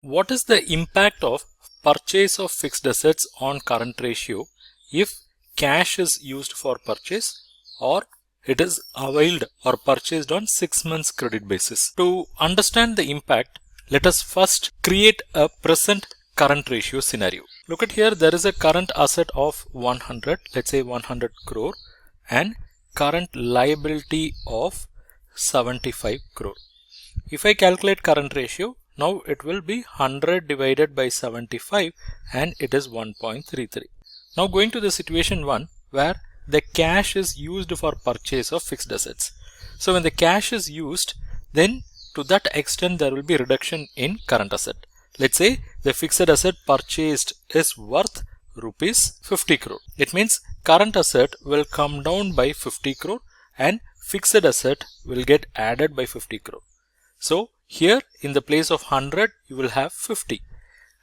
What is the impact of purchase of fixed assets on current ratio if cash is used for purchase or it is availed or purchased on 6 months credit basis? To understand the impact, let us first create a present current ratio scenario. Look at here, there is a current asset of 100, let's say 100 crore, and current liability of 75 crore. If I calculate current ratio, now it will be 100 divided by 75 and it is 1.33. Now going to the situation 1 where the cash is used for purchase of fixed assets. So when the cash is used, then to that extent there will be reduction in current asset. Let's say the fixed asset purchased is worth rupees 50 crore. It means current asset will come down by 50 crore and fixed asset will get added by 50 crore. So here in the place of 100 you will have 50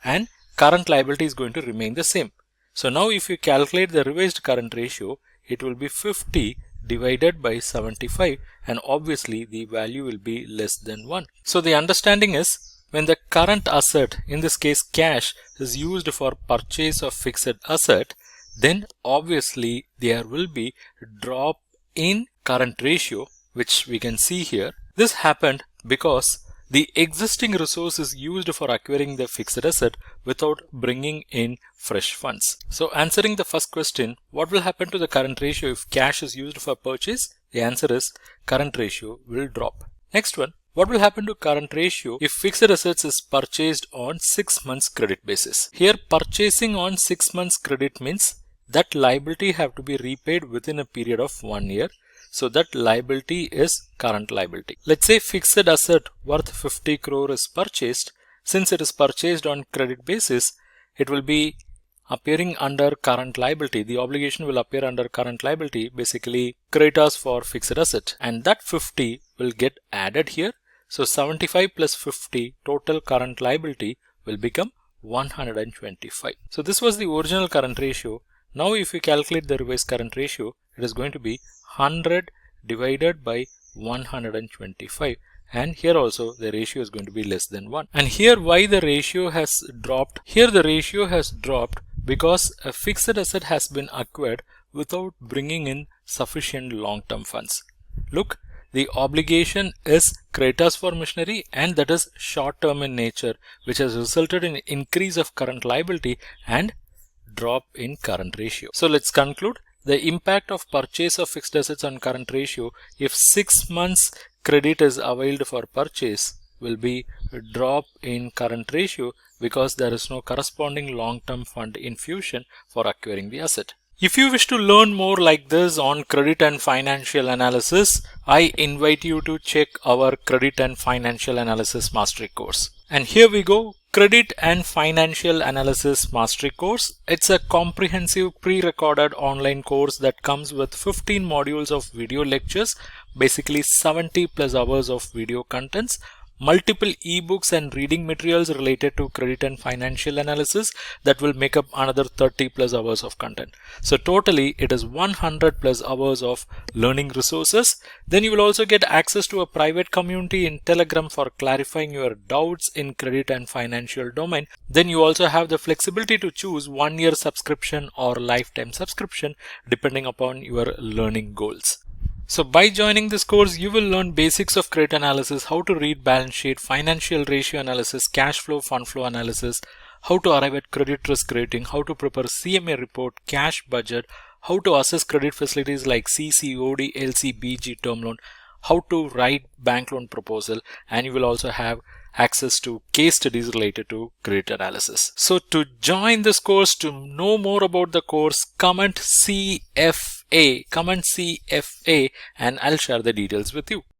and current liability is going to remain the same. So now if you calculate the revised current ratio, it will be 50 divided by 75 and obviously the value will be less than 1. So the understanding is when the current asset, in this case cash, is used for purchase of fixed asset, then obviously there will be drop in current ratio, which we can see here. This happened because the existing resource is used for acquiring the fixed asset without bringing in fresh funds. So answering the first question, what will happen to the current ratio if cash is used for purchase? The answer is current ratio will drop. Next one, what will happen to current ratio if fixed assets is purchased on 6 months credit basis? Here purchasing on 6 months credit means that liability have to be repaid within a period of 1 year. So that liability is current liability. Let's say fixed asset worth 50 crore is purchased. Since it is purchased on credit basis, it will be appearing under current liability. The obligation will appear under current liability, basically creditors for fixed asset, and that 50 will get added here. So 75 plus 50 total current liability will become 125. So this was the original current ratio. Now if you calculate the revised current ratio, it is going to be 100 divided by 125, and here also the ratio is going to be less than 1. And here why the ratio has dropped? Here the ratio has dropped because a fixed asset has been acquired without bringing in sufficient long-term funds. Look, the obligation is creditors for machinery and that is short-term in nature, which has resulted in increase of current liability and drop in current ratio. So let's conclude. The impact of purchase of fixed assets on current ratio if 6 months credit is availed for purchase will be a drop in current ratio because there is no corresponding long-term fund infusion for acquiring the asset. If you wish to learn more like this on credit and financial analysis, I invite you to check our credit and financial analysis mastery course. And here we go. Credit and Financial Analysis Mastery Course. It's a comprehensive pre-recorded online course that comes with 15 modules of video lectures, basically 70 plus hours of video contents, multiple ebooks and reading materials related to credit and financial analysis that will make up another 30 plus hours of content. So totally it is 100 plus hours of learning resources. Then you will also get access to a private community in Telegram for clarifying your doubts in credit and financial domain. Then you also have the flexibility to choose 1 year subscription or lifetime subscription depending upon your learning goals. So by joining this course, you will learn basics of credit analysis, how to read balance sheet, financial ratio analysis, cash flow, fund flow analysis, how to arrive at credit risk rating, how to prepare CMA report, cash budget, how to assess credit facilities like CC, OD, LC, BG, term loan, how to write bank loan proposal, and you will also have access to case studies related to credit analysis. So to join this course, to know more about the course, comment CFA, and I'll share the details with you.